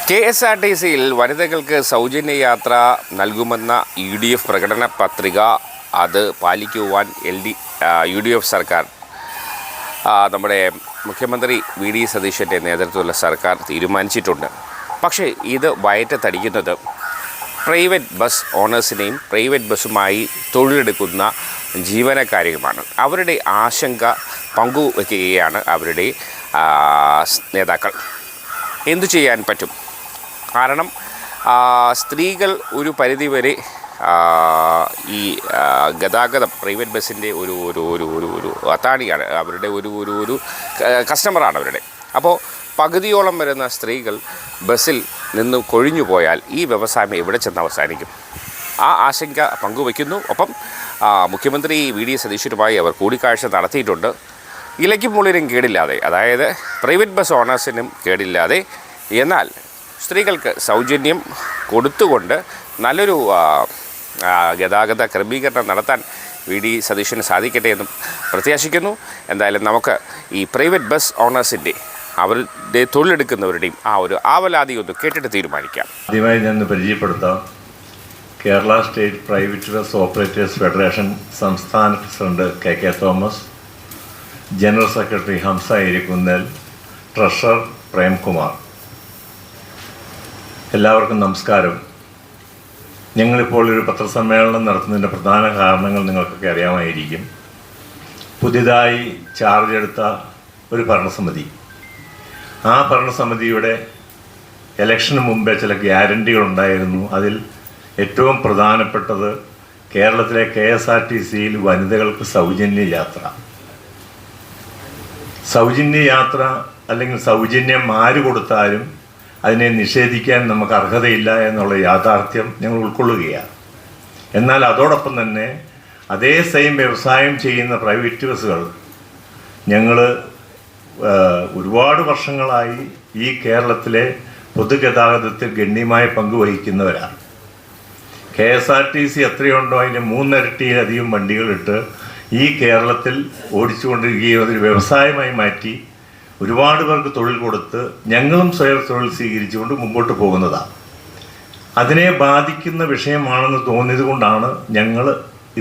KSRTCയിൽ വനിതകൾക്ക് സൗജന്യ യാത്ര നൽകുമെന്ന UDF പ്രകടന പത്രിക അത് പാലിക്കുവാൻ UDF സർക്കാർ നമ്മുടെ മുഖ്യമന്ത്രി VD സതീശൻ്റെ നേതൃത്വത്തിലുള്ള സർക്കാർ തീരുമാനിച്ചിട്ടുണ്ട്. പക്ഷേ ഇത് വയറ്റത്തടിക്കുന്നത് പ്രൈവറ്റ് ബസ് ഓണേഴ്സിനെയും പ്രൈവറ്റ് ബസ്സുമായി തൊഴിലെടുക്കുന്ന ജീവനക്കാരെയുമാണ്. അവരുടെ ആശങ്ക പങ്കുവയ്ക്കുകയാണ് അവരുടെ നേതാക്കൾ. എന്തു ചെയ്യാൻ പറ്റും? കാരണം സ്ത്രീകൾ ഒരു പരിധിവരെ ഈ ഗതാഗതം പ്രൈവറ്റ് ബസ്സിൻ്റെ ഒരു ഒരു ഒരു ഒരു ഒരു അത്താണിയാണ്, അവരുടെ ഒരു കസ്റ്റമറാണ് അവരുടെ. അപ്പോൾ പകുതിയോളം വരുന്ന സ്ത്രീകൾ ബസ്സിൽ നിന്ന് കൊഴിഞ്ഞു പോയാൽ ഈ വ്യവസായം എവിടെ ചെന്ന് അവസാനിക്കും? ആ ആശങ്ക പങ്കുവയ്ക്കുന്നു. ഒപ്പം മുഖ്യമന്ത്രി VD സതീശനുമായി അവർ കൂടിക്കാഴ്ച നടത്തിയിട്ടുണ്ട്. ഇലയ്ക്കും മുള്ളിനും കേടില്ലാതെ, അതായത് പ്രൈവറ്റ് ബസ് ഓണേഴ്സിനും കേടില്ലാതെ, എന്നാൽ സ്ത്രീകൾക്ക് സൗജന്യം കൊടുത്തുകൊണ്ട് നല്ലൊരു ഗതാഗത ക്രമീകരണം നടത്താൻ VD സതീശന് സാധിക്കട്ടെ എന്നും പ്രത്യാശിക്കുന്നു. എന്തായാലും നമുക്ക് ഈ പ്രൈവറ്റ് ബസ് ഓണേഴ്സിൻ്റെ അവരുടെ തൊഴിലെടുക്കുന്നവരുടെയും ആ ഒരു ആവലാതി ഒന്ന് കേട്ടിട്ട് തീരുമാനിക്കാം. ആദ്യമായി ഞാൻ പരിചയപ്പെടുത്താം. Kerala state private bus operators federation സംസ്ഥാന president KK Thomas, general secretary Hamza Irikkunnel, treasurer Premkumar. എല്ലാവർക്കും നമസ്കാരം. ഞങ്ങളിപ്പോൾ ഒരു പത്രസമ്മേളനം നടത്തുന്നതിൻ്റെ പ്രധാന കാരണങ്ങൾ നിങ്ങൾക്കൊക്കെ അറിയാമായിരിക്കും. പുതിയതായി ചാർജ് എടുത്ത ഒരു ഭരണസമിതി, ആ ഭരണസമിതിയുടെ ഇലക്ഷന് മുമ്പേ ചില ഗ്യാരണ്ടികളുണ്ടായിരുന്നു. അതിൽ ഏറ്റവും പ്രധാനപ്പെട്ടത് കേരളത്തിലെ KSRTCയിൽ വനിതകൾക്ക് സൗജന്യ യാത്ര. സൗജന്യ യാത്ര അല്ലെങ്കിൽ സൗജന്യം ആര് കൊടുത്താലും അതിനെ നിഷേധിക്കാൻ നമുക്ക് അർഹതയില്ല എന്നുള്ള യാഥാർത്ഥ്യം ഞങ്ങൾ ഉൾക്കൊള്ളുകയാണ്. എന്നാൽ അതോടൊപ്പം തന്നെ അതേ സെയിം വ്യവസായം ചെയ്യുന്ന പ്രൈവറ്റ് ബസ്സുകൾ ഞങ്ങൾ ഒരുപാട് വർഷങ്ങളായി ഈ കേരളത്തിലെ പൊതുഗതാഗതത്തിൽ ഗണ്യമായ പങ്ക് വഹിക്കുന്നവരാണ്. KSRTC എത്രയുണ്ടോ അതിൻ്റെ 3 ഇരട്ടിയിലധികം വണ്ടികളിട്ട് ഈ കേരളത്തിൽ ഓടിച്ചുകൊണ്ടിരിക്കുകയും അതൊരു വ്യവസായമായി മാറ്റി ഒരുപാട് പേർക്ക് തൊഴിൽ കൊടുത്ത് ഞങ്ങളും സ്വയം തൊഴിൽ സ്വീകരിച്ചുകൊണ്ട് മുമ്പോട്ട് പോകുന്നതാണ്. അതിനെ ബാധിക്കുന്ന വിഷയമാണെന്ന് തോന്നിയത് കൊണ്ടാണ് ഞങ്ങൾ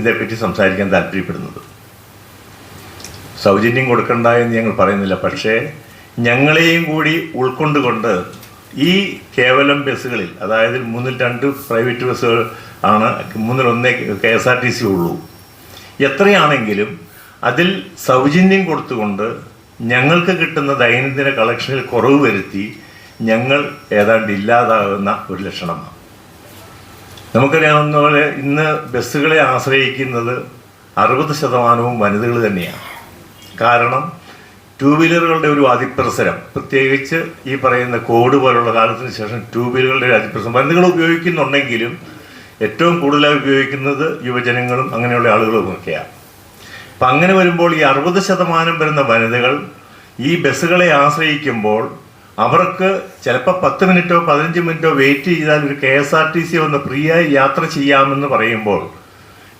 ഇതേപ്പറ്റി സംസാരിക്കാൻ താല്പര്യപ്പെടുന്നത്. സൗജന്യം കൊടുക്കണ്ട എന്ന് ഞങ്ങൾ പറയുന്നില്ല, പക്ഷേ ഞങ്ങളെയും കൂടി ഉൾക്കൊണ്ടുകൊണ്ട് ഈ കേവലം ബസ്സുകളിൽ, അതായത് 3-ൽ 2 പ്രൈവറ്റ് ബസ്സുകൾ ആണ്, 3-ൽ 1 KSRTC ഉള്ളൂ. എത്രയാണെങ്കിലും അതിൽ സൗജന്യം കൊടുത്തുകൊണ്ട് ഞങ്ങൾക്ക് കിട്ടുന്ന ദൈനംദിന കളക്ഷനിൽ കുറവ് വരുത്തി ഞങ്ങൾ ഏതാണ്ട് ഇല്ലാതാകുന്ന ഒരു ലക്ഷണമാണ്. നമുക്കറിയാവുന്ന പോലെ ഇന്ന് ബസ്സുകളെ ആശ്രയിക്കുന്നത് 60% വനിതകൾ തന്നെയാണ്. കാരണം 2 വീലറുകളുടെ ഒരു അതിപ്രസരം, പ്രത്യേകിച്ച് ഈ പറയുന്ന കോവിഡ് പോലുള്ള കാലത്തിന് ശേഷം 2 വീലറുകളുടെ ഒരു അതിപ്രസരം വനിതകൾ ഉപയോഗിക്കുന്നുണ്ടെങ്കിലും ഏറ്റവും കൂടുതലായി ഉപയോഗിക്കുന്നത് യുവജനങ്ങളും അങ്ങനെയുള്ള ആളുകളും ഒക്കെയാണ്. അപ്പം അങ്ങനെ വരുമ്പോൾ ഈ 60% വരുന്ന വനിതകൾ ഈ ബസ്സുകളെ ആശ്രയിക്കുമ്പോൾ അവർക്ക് ചിലപ്പോൾ 10 മിനിറ്റോ 15 മിനിറ്റോ വെയിറ്റ് ചെയ്താൽ ഒരു KSRTC ഒന്ന് ഫ്രീ ആയി യാത്ര ചെയ്യാമെന്ന് പറയുമ്പോൾ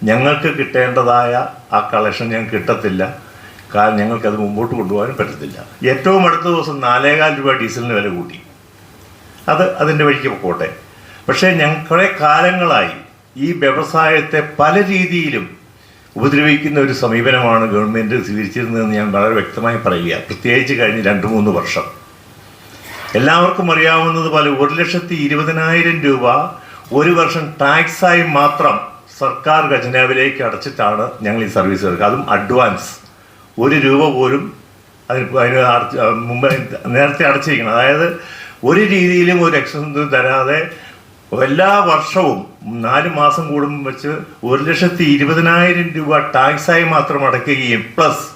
ഞങ്ങൾക്ക് കിട്ടേണ്ടതായ ആ കളക്ഷൻ ഞങ്ങൾക്ക് കിട്ടത്തില്ല. കാരണം ഞങ്ങൾക്കത് മുമ്പോട്ട് കൊണ്ടുപോകാനും പറ്റത്തില്ല. ഏറ്റവും അടുത്ത ദിവസം 4.25 രൂപ ഡീസലിന് വില കൂട്ടി. അതിൻ്റെ വഴിക്ക് പോട്ടെ. പക്ഷേ കുറേ കാലങ്ങളായി ഈ വ്യവസായത്തെ പല രീതിയിലും ഉപദ്രവിക്കുന്ന ഒരു സമീപനമാണ് ഗവൺമെൻറ് സ്വീകരിച്ചിരുന്നതെന്ന് ഞാൻ വളരെ വ്യക്തമായി പറയുക. പ്രത്യേകിച്ച് കഴിഞ്ഞ 2-3 വർഷം എല്ലാവർക്കും അറിയാവുന്നതുപോലെ 1,20,000 രൂപ ഒരു വർഷം ടാക്സായി മാത്രം സർക്കാർ ഖജനാവിലേക്ക് അടച്ചിട്ടാണ് ഞങ്ങൾ ഈ സർവീസ് എടുക്കുക. അതും അഡ്വാൻസ് 1 രൂപ പോലും അതിന് മുമ്പ് നേരത്തെ അടച്ചിരിക്കണം. അതായത് ഒരു രീതിയിലും ഒരു എക്സസ് തരാതെ എല്ലാ വർഷവും 4 മാസം കൂടുമ്പോൾ വെച്ച് 1,20,000 രൂപ ടാക്സായി മാത്രം അടയ്ക്കുകയും പ്ലസ്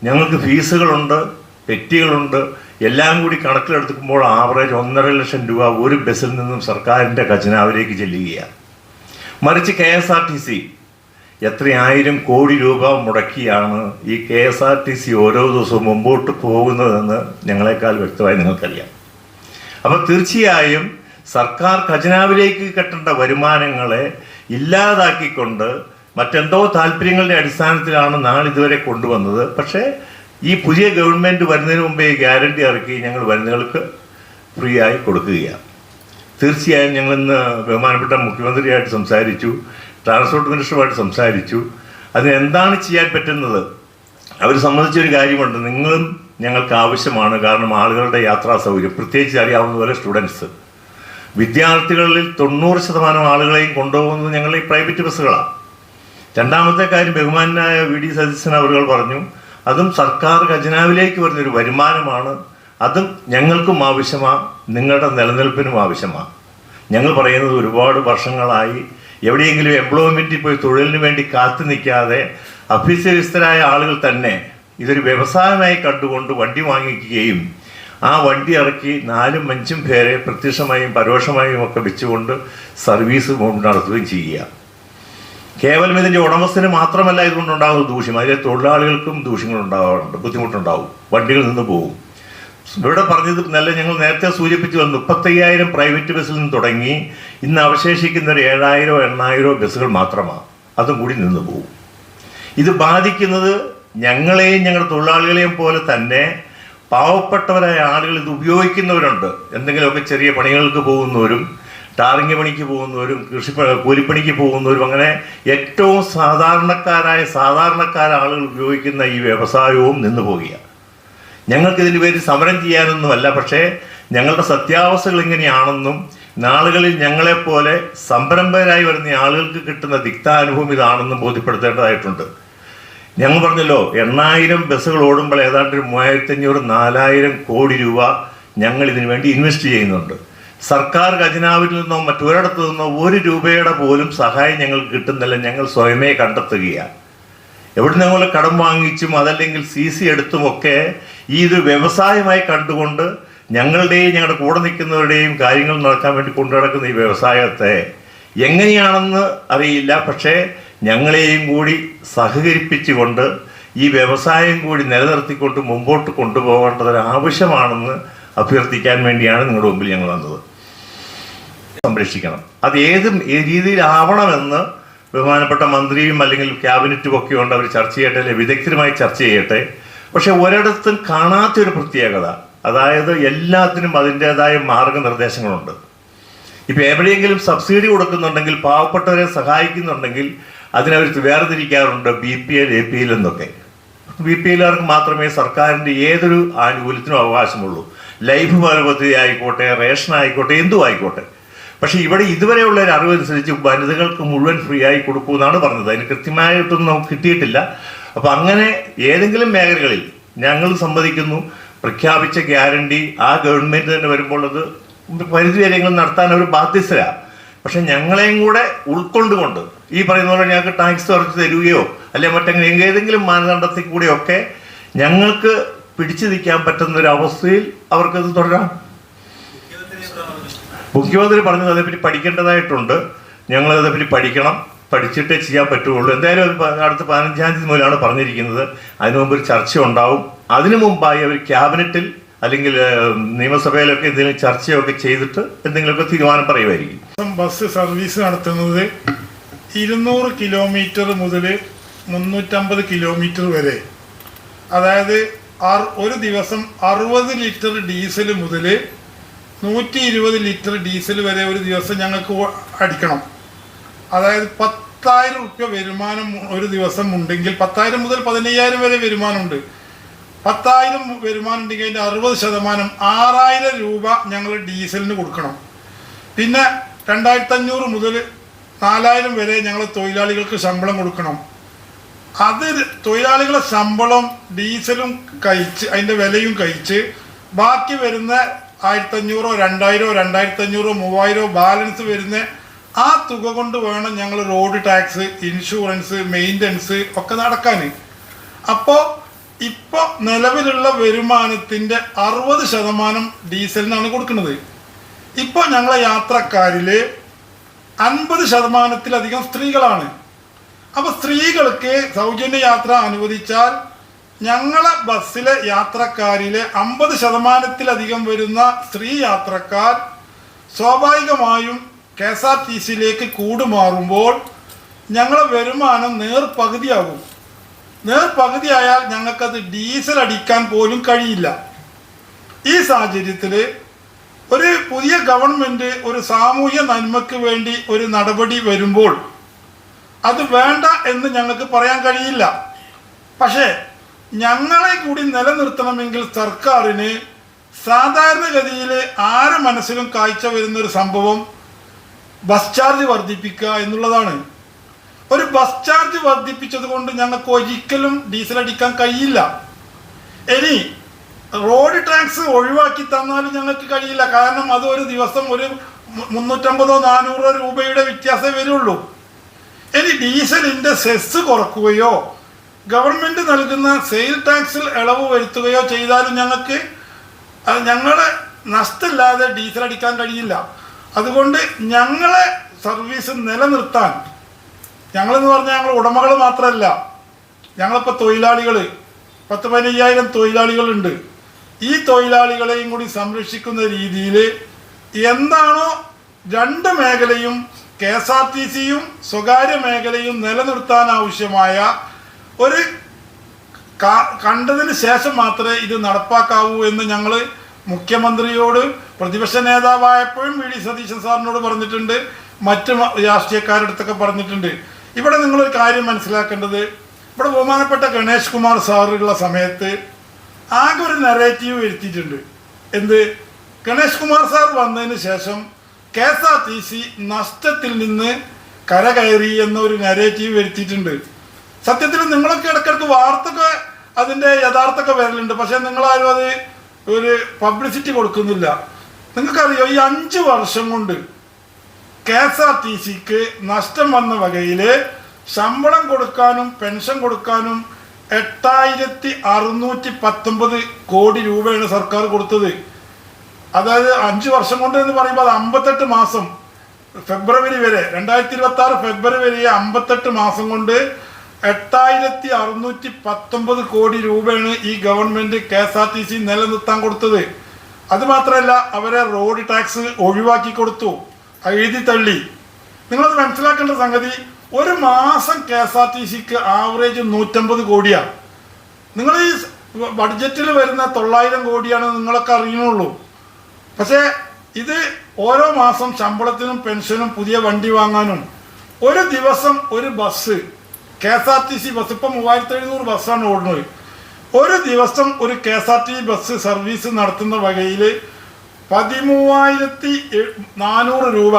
ഞങ്ങൾക്ക് ഫീസുകളുണ്ട്, പെറ്റികളുണ്ട്, എല്ലാം കൂടി കണക്കിലെടുക്കുമ്പോൾ ആവറേജ് 1.5 ലക്ഷം രൂപ ഒരു ബസ്സിൽ നിന്നും സർക്കാരിൻ്റെ ഖജനാവിലേക്ക് ചെല്ലുകയാണ്. മറിച്ച് KSRTC എത്രയായിരം കോടി രൂപ മുടക്കിയാണ് ഈ KSRTC ഓരോ ദിവസവും മുമ്പോട്ട് പോകുന്നതെന്ന് ഞങ്ങളെക്കാൾ വ്യക്തമായി നിങ്ങൾക്കറിയാം. അപ്പോൾ തീർച്ചയായും സർക്കാർ ഖജനാവിലേക്ക് കെട്ടേണ്ട വരുമാനങ്ങളെ ഇല്ലാതാക്കിക്കൊണ്ട് മറ്റെന്തോ താല്പര്യങ്ങളുടെ അടിസ്ഥാനത്തിലാണ് നാളിതുവരെ കൊണ്ടുവന്നത്. പക്ഷേ ഈ പുതിയ ഗവൺമെൻറ് വരുന്നതിന് മുമ്പേ ഗ്യാരണ്ടി ഇറക്കി ഞങ്ങൾ വനിതകൾക്ക് ഫ്രീ ആയി കൊടുക്കുകയാണ്. തീർച്ചയായും ഞങ്ങളിന്ന് ബഹുമാനപ്പെട്ട മുഖ്യമന്ത്രിയായിട്ട് സംസാരിച്ചു, ട്രാൻസ്പോർട്ട് മിനിസ്റ്ററുമായിട്ട് സംസാരിച്ചു. അതിന് എന്താണ് ചെയ്യാൻ പറ്റുന്നത് അവർ സംബന്ധിച്ചൊരു കാര്യമുണ്ട്. നിങ്ങളും ഞങ്ങൾക്ക് ആവശ്യമാണ്. കാരണം ആളുകളുടെ യാത്രാ സൗകര്യം, പ്രത്യേകിച്ച് അറിയാവുന്ന പോലെ സ്റ്റുഡൻസ്, വിദ്യാർത്ഥികളിൽ 90% ആളുകളെയും കൊണ്ടുപോകുന്നത് ഞങ്ങൾ ഈ പ്രൈവറ്റ് ബസ്സുകളാണ്. രണ്ടാമത്തെ കാര്യം ബഹുമാനായ VD സതീശൻ അവർ പറഞ്ഞു, അതും സർക്കാർ ഖജനാവിലേക്ക് വരുന്നൊരു വരുമാനമാണ്. അതും ഞങ്ങൾക്കും ആവശ്യമാണ്, നിങ്ങളുടെ നിലനിൽപ്പിനും ആവശ്യമാണ്. ഞങ്ങൾ പറയുന്നത് ഒരുപാട് വർഷങ്ങളായി എവിടെയെങ്കിലും എംപ്ലോയ്മെൻറ്റിൽ പോയി തൊഴിലിന് വേണ്ടി കാത്തു നിൽക്കാതെ അഭ്യസ്തവിസ്തരായ ആളുകൾ തന്നെ ഇതൊരു വ്യവസായമായി കണ്ടുകൊണ്ട് വണ്ടി വാങ്ങിക്കുകയും ആ വണ്ടി ഇറക്കി 4-5 പേരെ പ്രത്യക്ഷമായും പരോക്ഷമായും ഒക്കെ വെച്ചുകൊണ്ട് സർവീസ് നടത്തുകയും ചെയ്യുക. കേവലം ഇതിൻ്റെ ഉടമസ്ഥന് മാത്രമല്ല ഇതുകൊണ്ടുണ്ടാകുന്ന ദൂഷ്യം, അതിലെ തൊഴിലാളികൾക്കും ദൂഷ്യങ്ങളുണ്ടാകാറുണ്ട്, ബുദ്ധിമുട്ടുണ്ടാവും, വണ്ടികൾ നിന്ന് പോകും. ഇവിടെ പറഞ്ഞത് നല്ല ഞങ്ങൾ നേരത്തെ സൂചിപ്പിച്ചു വന്നു, 35,000 പ്രൈവറ്റ് ബസ്സിൽ നിന്ന് തുടങ്ങി ഇന്ന് അവശേഷിക്കുന്ന ഒരു 7,000-8,000 ബസ്സുകൾ മാത്രമാണ്. അതും കൂടി നിന്ന് പോകും. ഇത് ബാധിക്കുന്നത് ഞങ്ങളെയും ഞങ്ങളുടെ തൊഴിലാളികളെയും പോലെ തന്നെ പാവപ്പെട്ടവരായ ആളുകൾ ഇത് ഉപയോഗിക്കുന്നവരുണ്ട്. എന്തെങ്കിലുമൊക്കെ ചെറിയ പണികൾക്ക് പോകുന്നവരും, ടാറിങ് പണിക്ക് പോകുന്നവരും, കൂലിപ്പണിക്ക് പോകുന്നവരും, അങ്ങനെ ഏറ്റവും സാധാരണക്കാരായ ആളുകൾ ഉപയോഗിക്കുന്ന ഈ വ്യവസായവും നിന്നു പോകുക. ഞങ്ങൾക്കിതിന് പേര് സമരം ചെയ്യാനൊന്നുമല്ല, പക്ഷേ ഞങ്ങളുടെ സത്യാവസ്ഥകൾ ഇങ്ങനെയാണെന്നും നാളുകളിൽ ഞങ്ങളെപ്പോലെ സംരംഭകരായി വരുന്ന ആളുകൾക്ക് കിട്ടുന്ന തിക്താനുഭവം ഇതാണെന്നും ബോധ്യപ്പെടുത്തേണ്ടതായിട്ടുണ്ട്. ഞങ്ങൾ പറഞ്ഞല്ലോ, 8,000 ബസ്സുകൾ ഓടുമ്പോൾ ഏതാണ്ട് 3,500-4,000 കോടി രൂപ ഞങ്ങൾ ഇതിനു വേണ്ടി ഇൻവെസ്റ്റ് ചെയ്യുന്നുണ്ട്. സർക്കാർ ഖജനാവിൽ നിന്നോ മറ്റൊരിടത്തു നിന്നോ 1 രൂപയുടെ പോലും സഹായം ഞങ്ങൾക്ക് കിട്ടുന്നില്ല. ഞങ്ങൾ സ്വയമേ കണ്ടെത്തുകയാണ്. എവിടെ നിന്നും കടം വാങ്ങിച്ചും അതല്ലെങ്കിൽ CC എടുത്തുമൊക്കെ ഇത് വ്യവസായമായി കണ്ടുകൊണ്ട് ഞങ്ങളുടെയും ഞങ്ങളുടെ കൂടെ നിൽക്കുന്നവരുടെയും കാര്യങ്ങൾ നടക്കാൻ വേണ്ടി കൊണ്ടു നടക്കുന്ന ഈ വ്യവസായത്തെ എങ്ങനെയാണെന്ന് അറിയില്ല, പക്ഷേ ഞങ്ങളെയും കൂടി സഹകരിപ്പിച്ചുകൊണ്ട് ഈ വ്യവസായം കൂടി നിലനിർത്തിക്കൊണ്ട് മുമ്പോട്ട് കൊണ്ടുപോകേണ്ടതൊരു ആവശ്യമാണെന്ന് അഭ്യർത്ഥിക്കാൻ വേണ്ടിയാണ് നിങ്ങളുടെ മുമ്പിൽ ഞങ്ങൾ വന്നത്. സംരക്ഷിക്കണം, അത് ഏത് രീതിയിലാവണമെന്ന് ബഹുമാനപ്പെട്ട മന്ത്രിയും അല്ലെങ്കിൽ ക്യാബിനറ്റും ഒക്കെ ഉണ്ട്, അവർ ചർച്ച ചെയ്യട്ടെ, അല്ലെങ്കിൽ വിദഗ്ധരുമായി ചർച്ച ചെയ്യട്ടെ. പക്ഷെ ഒരിടത്തും കാണാത്തൊരു പ്രത്യേകത, അതായത് എല്ലാത്തിനും അതിൻ്റെതായ മാർഗനിർദ്ദേശങ്ങളുണ്ട്. ഇപ്പം എവിടെയെങ്കിലും സബ്സിഡി കൊടുക്കുന്നുണ്ടെങ്കിൽ, പാവപ്പെട്ടവരെ സഹായിക്കുന്നുണ്ടെങ്കിൽ അതിനവർ വേർതിരിക്കാറുണ്ട് BPL APL എന്നൊക്കെ. BPLകാർക്ക് മാത്രമേ സർക്കാരിൻ്റെ ഏതൊരു ആനുകൂല്യത്തിനും അവകാശമുള്ളൂ. ലൈഫ് പദ്ധതി ആയിക്കോട്ടെ, റേഷൻ ആയിക്കോട്ടെ, എന്തും ആയിക്കോട്ടെ. പക്ഷേ ഇവിടെ ഇതുവരെയുള്ള ഒരു അറിവനുസരിച്ച് വനിതകൾക്ക് മുഴുവൻ ഫ്രീ ആയി കൊടുക്കുമെന്നാണ് പറഞ്ഞത്. അതിന് കൃത്യമായിട്ടൊന്നും നമുക്ക് കിട്ടിയിട്ടില്ല. അപ്പോൾ അങ്ങനെ ഏതെങ്കിലും മേഖലകളിൽ ഞങ്ങൾ സമ്മതിക്കുന്നു, പ്രഖ്യാപിച്ച ഗ്യാരണ്ടി ആ ഗവൺമെൻറ് തന്നെ വരുമ്പോൾ അത് പരിധി വരെയെങ്കിലും നടത്താൻ അവർ ബാധ്യസ്ഥരാണ്. പക്ഷെ ഞങ്ങളെയും കൂടെ ഉൾക്കൊണ്ടുകൊണ്ട് ഈ പറയുന്ന പോലെ ഞങ്ങൾക്ക് ടാക്സ് കുറച്ച് തരികയോ അല്ലെങ്കിൽ മറ്റെങ്ങനെ ഏതെങ്കിലും മാനദണ്ഡത്തിൽ കൂടെയൊക്കെ ഞങ്ങൾക്ക് പിടിച്ചു നിൽക്കാൻ പറ്റുന്ന ഒരു അവസ്ഥയിൽ അവർക്കത് തുടരാം. മുഖ്യമന്ത്രി പറഞ്ഞത് അതേപ്പറ്റി പഠിക്കേണ്ടതായിട്ടുണ്ട്. ഞങ്ങളതേപ്പറ്റി പഠിക്കണം, പഠിച്ചിട്ടേ ചെയ്യാൻ പറ്റുള്ളൂ. എന്തായാലും അടുത്ത 15-ാം തീയതി മുതലാണ് പറഞ്ഞിരിക്കുന്നത്. അതിനു മുമ്പ് ഒരു ചർച്ച ഉണ്ടാവും. അതിനു മുമ്പായി അവർ ക്യാബിനറ്റിൽ അല്ലെങ്കിൽ നിയമസഭയിലൊക്കെ എന്തെങ്കിലും ചർച്ചയൊക്കെ ചെയ്തിട്ട് എന്തെങ്കിലുമൊക്കെ തീരുമാനം പറയുമായിരിക്കും. ബസ് സർവീസ് നടത്തുന്നത് 200 കിലോമീറ്റർ മുതൽ 350 കിലോമീറ്റർ വരെ, അതായത് ഒരു ദിവസം 60 ലിറ്റർ ഡീസൽ മുതൽ 120 ലിറ്റർ ഡീസൽ വരെ ഒരു ദിവസം ഞങ്ങൾക്ക് അടിക്കണം. അതായത് 10,000 റുപ്യ വരുമാനം ഒരു ദിവസം ഉണ്ടെങ്കിൽ 10,000 മുതൽ 15,000 വരെ വരുമാനമുണ്ട്. 10,000 വരുമാനം ഉണ്ടെങ്കിൽ അതിൻ്റെ 60% 6,000 രൂപ ഞങ്ങൾ ഡീസലിന് കൊടുക്കണം. പിന്നെ 2,500 മുതൽ 4,000 വരെ ഞങ്ങൾ തൊഴിലാളികൾക്ക് ശമ്പളം കൊടുക്കണം. അത് തൊഴിലാളികളുടെ ശമ്പളം ഡീസലും കഴിച്ച് അതിൻ്റെ വിലയും കഴിച്ച് ബാക്കി വരുന്ന 1,500, 2,000, 2,500, 3,000 ബാലൻസ് വരുന്ന ആ തുക കൊണ്ട് വേണം ഞങ്ങൾ റോഡ് ടാക്സ്, ഇൻഷുറൻസ്, മെയിൻ്റനൻസ് ഒക്കെ നടക്കാൻ. അപ്പോൾ ഇപ്പോൾ നിലവിലുള്ള വരുമാനത്തിൻ്റെ 60% ഡീസലിനാണ് കൊടുക്കുന്നത്. ഇപ്പോൾ ഞങ്ങളെ യാത്രക്കാരിൽ 50%-ലധികം സ്ത്രീകളാണ്. അപ്പോൾ സ്ത്രീകൾക്ക് സൗജന്യ യാത്ര അനുവദിച്ചാൽ ഞങ്ങളെ ബസ്സിലെ യാത്രക്കാരിലെ 50%-ലധികം വരുന്ന സ്ത്രീ യാത്രക്കാർ സ്വാഭാവികമായും KSRTCയിലേക്ക് കൂടുമാറുമ്പോൾ ഞങ്ങളെ വരുമാനം നേർപകുതിയാകും. നേർപകുതിയായാൽ ഞങ്ങൾക്കത് ഡീസൽ അടിക്കാൻ പോലും കഴിയില്ല. ഈ സാഹചര്യത്തിൽ ഒരു പുതിയ ഗവൺമെൻറ് ഒരു സാമൂഹ്യ നന്മയ്ക്ക് വേണ്ടി ഒരു നടപടി വരുമ്പോൾ അത് വേണ്ട എന്ന് ഞങ്ങൾക്ക് പറയാൻ കഴിയില്ല. പക്ഷേ ഞങ്ങളെ കൂടി നിലനിർത്തണമെങ്കിൽ സർക്കാരിന് സാധാരണഗതിയിൽ ആരെ മനസ്സിലും കാഴ്ച വരുന്നൊരു സംഭവം ബസ് ചാർജ് വർദ്ധിപ്പിക്കുക എന്നുള്ളതാണ്. ഒരു ബസ് ചാർജ് വർദ്ധിപ്പിച്ചത് കൊണ്ട് ഞങ്ങൾക്ക് ഒരിക്കലും ഡീസൽ അടിക്കാൻ കഴിയില്ല. ഇനി റോഡ് ടാക്സ് ഒഴിവാക്കി തന്നാലും ഞങ്ങൾക്ക് കഴിയില്ല. കാരണം അത് ഒരു ദിവസം ഒരു 350-400 രൂപയുടെ വ്യത്യാസമേ വരുള്ളൂ. ഇനി ഡീസലിൻ്റെ സെസ് കുറക്കുകയോ ഗവൺമെൻറ് നൽകുന്ന സെയിൽ ടാക്സിൽ ഇളവ് വരുത്തുകയോ ചെയ്താലും ഞങ്ങളെ നഷ്ടമില്ലാതെ ഡീസൽ അടിക്കാൻ കഴിയില്ല. അതുകൊണ്ട് ഞങ്ങളെ സർവീസ് നിലനിർത്താൻ, ഞങ്ങളെന്ന് പറഞ്ഞാൽ ഞങ്ങൾ ഉടമകൾ മാത്രമല്ല, ഞങ്ങളിപ്പോൾ തൊഴിലാളികൾ 10-15,000 തൊഴിലാളികളുണ്ട്. ഈ തൊഴിലാളികളെയും കൂടി സംരക്ഷിക്കുന്ന രീതിയിൽ എന്താണോ രണ്ട് മേഖലയും KSRTCയും സ്വകാര്യ മേഖലയും നിലനിർത്താൻ ആവശ്യമായ ഒരു കണ്ടതിന് ശേഷം മാത്രമേ ഇത് നടപ്പാക്കാവൂ എന്ന് ഞങ്ങൾ മുഖ്യമന്ത്രിയോട്, പ്രതിപക്ഷ നേതാവായപ്പോഴും VD സതീശൻ സാറിനോട് പറഞ്ഞിട്ടുണ്ട്, മറ്റ് രാഷ്ട്രീയക്കാരുടെ അടുത്തൊക്കെ പറഞ്ഞിട്ടുണ്ട്. ഇവിടെ നിങ്ങളൊരു കാര്യം മനസ്സിലാക്കേണ്ടത്, ഇവിടെ ബഹുമാനപ്പെട്ട ഗണേഷ് കുമാർ സാറുള്ള സമയത്ത് ആകെ ഒരു നെറേറ്റീവ് വരുത്തിയിട്ടുണ്ട്. എന്ത്? ഗണേഷ് കുമാർ സാർ വന്നതിന് ശേഷം KSRTC നഷ്ടത്തിൽ നിന്ന് കരകയറി എന്നൊരു നെറേറ്റീവ് വരുത്തിയിട്ടുണ്ട്. സത്യത്തിൽ നിങ്ങളൊക്കെ ഇടയ്ക്കിടയ്ക്ക് വാർത്തയൊക്കെ അതിൻ്റെ യഥാർത്ഥമൊക്കെ വരലുണ്ട്. പക്ഷേ നിങ്ങളാരും അത് ഒരു പബ്ലിസിറ്റി കൊടുക്കുന്നില്ല. നിങ്ങൾക്കറിയോ, ഈ 5 വർഷം കൊണ്ട് KSRTCക്ക് നഷ്ടം വന്ന വകയിൽ ശമ്പളം കൊടുക്കാനും പെൻഷൻ കൊടുക്കാനും 8619 കോടി രൂപയാണ് സർക്കാർ കൊടുത്തത്. അതായത് 5 വർഷം കൊണ്ട് എന്ന് പറയുമ്പോൾ അത് 58 മാസം, ഫെബ്രുവരി വരെ, 2026 ഫെബ്രുവരി വരെ 58 മാസം കൊണ്ട് 8619 കോടി രൂപയാണ് ഈ ഗവൺമെൻറ് KSRTC നിലനിർത്താൻ കൊടുത്തത്. അതുമാത്രമല്ല, അവരെ റോഡ് ടാക്സ് ഒഴിവാക്കി കൊടുത്തു, എഴുതി തള്ളി. നിങ്ങളത് മനസ്സിലാക്കേണ്ട സംഗതി, ഒരു മാസം KSRTCക്ക് ആവറേജ് 150 കോടിയാണ്. നിങ്ങൾ ഈ ബഡ്ജറ്റിൽ വരുന്ന 900 കോടിയാണ് നിങ്ങളൊക്കെ അറിയുന്നുള്ളൂ. പക്ഷേ ഇത് ഓരോ മാസം ശമ്പളത്തിനും പെൻഷനും പുതിയ വണ്ടി വാങ്ങാനും ഒരു ദിവസം ഒരു ബസ് KSRTC ബസ് ഇപ്പം 3700 ബസ്സാണ് ഓടുന്നത്. ഒരു ദിവസം ഒരു KSRTC ബസ് സർവീസ് നടത്തുന്ന വകയിൽ 13,400 രൂപ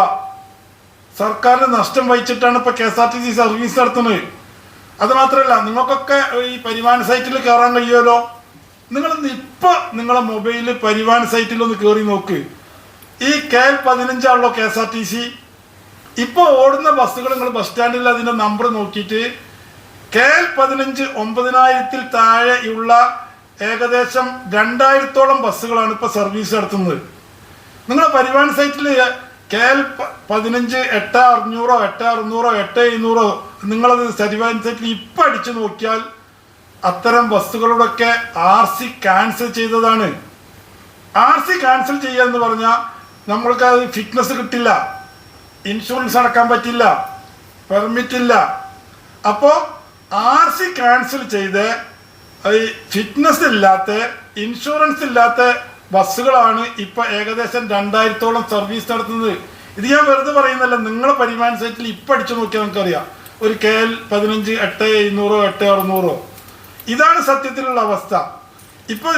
സർക്കാരിന് നഷ്ടം വഹിച്ചിട്ടാണ് ഇപ്പോൾ KSRTC സർവീസ് നടത്തുന്നത്. അതുമാത്രമല്ല, നിങ്ങൾക്കൊക്കെ ഈ പരിവാഹൻ സൈറ്റിൽ കയറാൻ കഴിയുമല്ലോ. നിങ്ങളെ മൊബൈലിൽ പരിവാഹൻ സൈറ്റിലൊന്ന് കയറി നോക്ക്. ഈ KL15 ആണല്ലോ KSRTC. ഇപ്പോൾ ഓടുന്ന ബസ്സുകൾ നിങ്ങൾ ബസ് സ്റ്റാൻഡിൽ അതിൻ്റെ നമ്പർ നോക്കിയിട്ട് KL15 9,000-ൽ താഴെയുള്ള ഏകദേശം 2000-ഓളം ബസ്സുകളാണ് ഇപ്പോൾ സർവീസ് നടത്തുന്നത്. നിങ്ങളുടെ പരിവാഹൻ സൈറ്റിൽ KL15 8600, 8600, 8700 നിങ്ങളത് പരിവാഹൻ സൈറ്റിൽ ഇപ്പം അടിച്ചു നോക്കിയാൽ അത്തരം ബസ്സുകളുടെയൊക്കെ RC ക്യാൻസൽ ചെയ്തതാണ്. RC ക്യാൻസൽ ചെയ്യുക എന്ന് പറഞ്ഞാൽ നമ്മൾക്ക് അത് ഫിറ്റ്നസ് കിട്ടില്ല, ഇൻഷുറൻസ് അടക്കാൻ പറ്റില്ല, പെർമിറ്റ് ഇല്ല. അപ്പോൾ RC ക്യാൻസൽ ചെയ്ത് ഫിറ്റ്നസ് ഇല്ലാത്ത, ഇൻഷുറൻസ് ഇല്ലാത്ത ബസ്സുകളാണ് ഇപ്പോൾ ഏകദേശം 2000-ഓളം സർവീസ് നടത്തുന്നത്. ഇത് ഞാൻ വെറുതെ പറയുന്നല്ല, നിങ്ങളെ പരിവാഹൻ സൈറ്റിൽ ഇപ്പം അടിച്ചു നോക്കിയാൽ നമുക്കറിയാം. ഒരു KL15 8700, 8600 ഇതാണ് സത്യത്തിലുള്ള അവസ്ഥ. ഇപ്പോൾ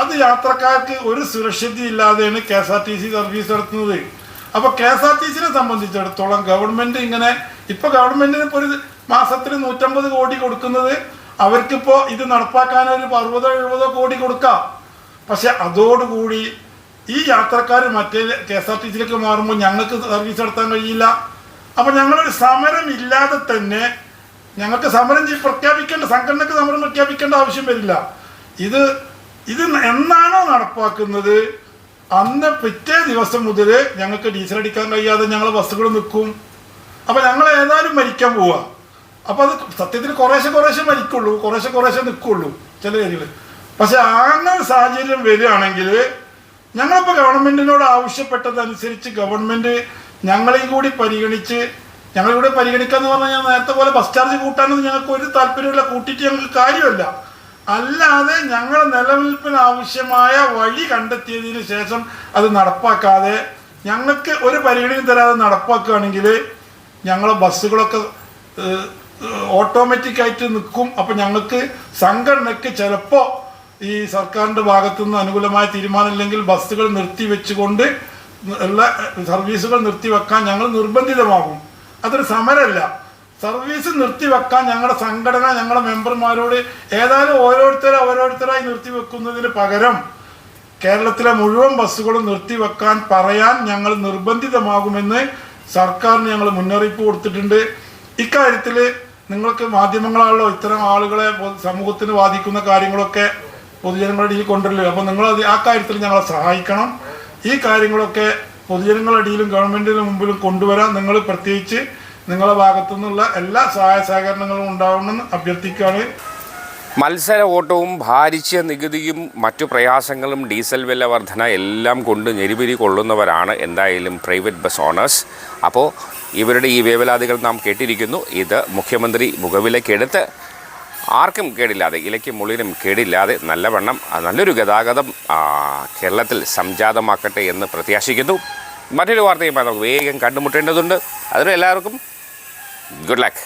അത് യാത്രക്കാർക്ക് ഒരു സുരക്ഷിതയില്ലാതെയാണ് KSRTC സർവീസ് നടത്തുന്നത്. അപ്പോൾ KSRTCനെ സംബന്ധിച്ചിടത്തോളം ഗവൺമെൻറ് ഇങ്ങനെ ഇപ്പോൾ ഗവൺമെൻറ്റിന് ഇപ്പോൾ ഒരു മാസത്തിന് 150 കോടി കൊടുക്കുന്നത്, അവർക്കിപ്പോൾ ഇത് നടപ്പാക്കാൻ ഒരു 60-70 കോടി കൊടുക്കാം. പക്ഷെ അതോടുകൂടി ഈ യാത്രക്കാർ മറ്റേ KSRTCയിലേക്ക് മാറുമ്പോൾ ഞങ്ങൾക്ക് സർവീസ് നടത്താൻ കഴിയില്ല. അപ്പോൾ ഞങ്ങളൊരു സമരം ഇല്ലാതെ തന്നെ, ഞങ്ങൾക്ക് സമരം പ്രഖ്യാപിക്കേണ്ട, സംഘടനയ്ക്ക് സമരം പ്രഖ്യാപിക്കേണ്ട ആവശ്യം വരില്ല. ഇത് എന്നാണോ നടപ്പാക്കുന്നത് അന്ന് പിറ്റേ ദിവസം മുതൽ ഞങ്ങൾക്ക് ഡീസൽ അടിക്കാൻ കഴിയാതെ ഞങ്ങൾ ബസ്സുകൾ നിൽക്കും. അപ്പോൾ ഞങ്ങൾ ഏതായാലും മരിക്കാൻ പോവുക. അപ്പോൾ അത് സത്യത്തിൽ കുറേശ്ശെ മരിക്കുള്ളൂ, കുറേശ്ശെ നിൽക്കുള്ളൂ ചില കാര്യങ്ങൾ. പക്ഷെ അങ്ങനെ സാഹചര്യം വരികയാണെങ്കിൽ ഞങ്ങളിപ്പോൾ ഗവൺമെൻറ്റിനോട് ആവശ്യപ്പെട്ടതനുസരിച്ച് ഗവൺമെൻറ് ഞങ്ങളെയും കൂടി പരിഗണിച്ച്, ഞങ്ങളിവിടെ പരിഗണിക്കുക എന്ന് പറഞ്ഞാൽ നേരത്തെ പോലെ ബസ് ചാർജ് കൂട്ടാനൊന്നും ഞങ്ങൾക്ക് ഒരു താല്പര്യമില്ല, കൂട്ടിയിട്ട് ഞങ്ങൾക്ക് കാര്യമല്ല. അല്ലാതെ ഞങ്ങൾ നിലനിൽപ്പിന് ആവശ്യമായ വഴി കണ്ടെത്തിയതിന് ശേഷം അത് നടപ്പാക്കാതെ ഞങ്ങൾക്ക് ഒരു പരിഗണനയും തരാതെ നടപ്പാക്കുകയാണെങ്കിൽ ഞങ്ങളെ ബസ്സുകളൊക്കെ ഓട്ടോമാറ്റിക്കായിട്ട് നിൽക്കും. അപ്പം ഞങ്ങൾക്ക് സംഘടനയ്ക്ക് ചിലപ്പോൾ ഈ സർക്കാരിൻ്റെ ഭാഗത്തുനിന്ന് അനുകൂലമായ തീരുമാനമില്ലെങ്കിൽ ബസ്സുകൾ നിർത്തിവെച്ചുകൊണ്ട് ഉള്ള സർവീസുകൾ നിർത്തിവെക്കാൻ ഞങ്ങൾ നിർബന്ധിതമാകും. അതൊരു സമരമല്ല. സർവീസ് നിർത്തിവെക്കാൻ ഞങ്ങളുടെ സംഘടന ഞങ്ങളുടെ മെമ്പർമാരോട് ഏതായാലും ഓരോരുത്തരായി നിർത്തിവെക്കുന്നതിന് പകരം കേരളത്തിലെ മുഴുവൻ ബസ്സുകളും നിർത്തിവെക്കാൻ പറയാൻ ഞങ്ങൾ നിർബന്ധിതമാകുമെന്ന് സർക്കാരിന് ഞങ്ങൾ മുന്നറിയിപ്പ് കൊടുത്തിട്ടുണ്ട്. ഇക്കാര്യത്തിൽ നിങ്ങൾക്ക് മാധ്യമങ്ങളാണല്ലോ ഇത്തരം ആളുകളെ സമൂഹത്തിന് ബാധിക്കുന്ന കാര്യങ്ങളൊക്കെ പൊതുജനങ്ങളുടെ ഇടയിൽ കൊണ്ടുവരില്ല. അപ്പോൾ നിങ്ങൾ ആ കാര്യത്തിൽ ഞങ്ങളെ സഹായിക്കണം. ഈ കാര്യങ്ങളൊക്കെ പൊതുജനങ്ങളുടെ ഇടയിലും ഗവൺമെൻറ്റിന് മുമ്പിലും കൊണ്ടുവരാൻ നിങ്ങൾ പ്രത്യേകിച്ച് നിങ്ങളുടെ ഭാഗത്തു നിന്നുള്ള എല്ലാ സഹായ സഹകരണങ്ങളും ഉണ്ടാവണമെന്ന് അഭ്യർത്ഥിക്കുകയാണ്. മത്സര ഓട്ടവും ഭാരിച്ച നികുതിയും മറ്റു പ്രയാസങ്ങളും ഡീസൽ വില വർധന എല്ലാം കൊണ്ട് ഞെരിപിരി കൊള്ളുന്നവരാണ് എന്തായാലും പ്രൈവറ്റ് ബസ് ഓണേഴ്സ്. അപ്പോൾ ഇവരുടെ ഈ വേവലാതികൾ നാം കേട്ടിരിക്കുന്നു. ഇത് മുഖ്യമന്ത്രി മുഖവിലക്കെടുത്ത് ആർക്കും കേടില്ലാതെ ഇലയ്ക്കും മുള്ളിനും കേടില്ലാതെ നല്ലൊരു ഗതാഗതം കേരളത്തിൽ സംജാതമാക്കട്ടെ എന്ന് പ്രത്യാശിക്കുന്നു. മറ്റൊരു വാർത്തയുമായി നമുക്ക് വേഗം കണ്ടുമുട്ടേണ്ടതുണ്ട്. അതിന് എല്ലാവർക്കും ഗുഡ് ലക്ക്.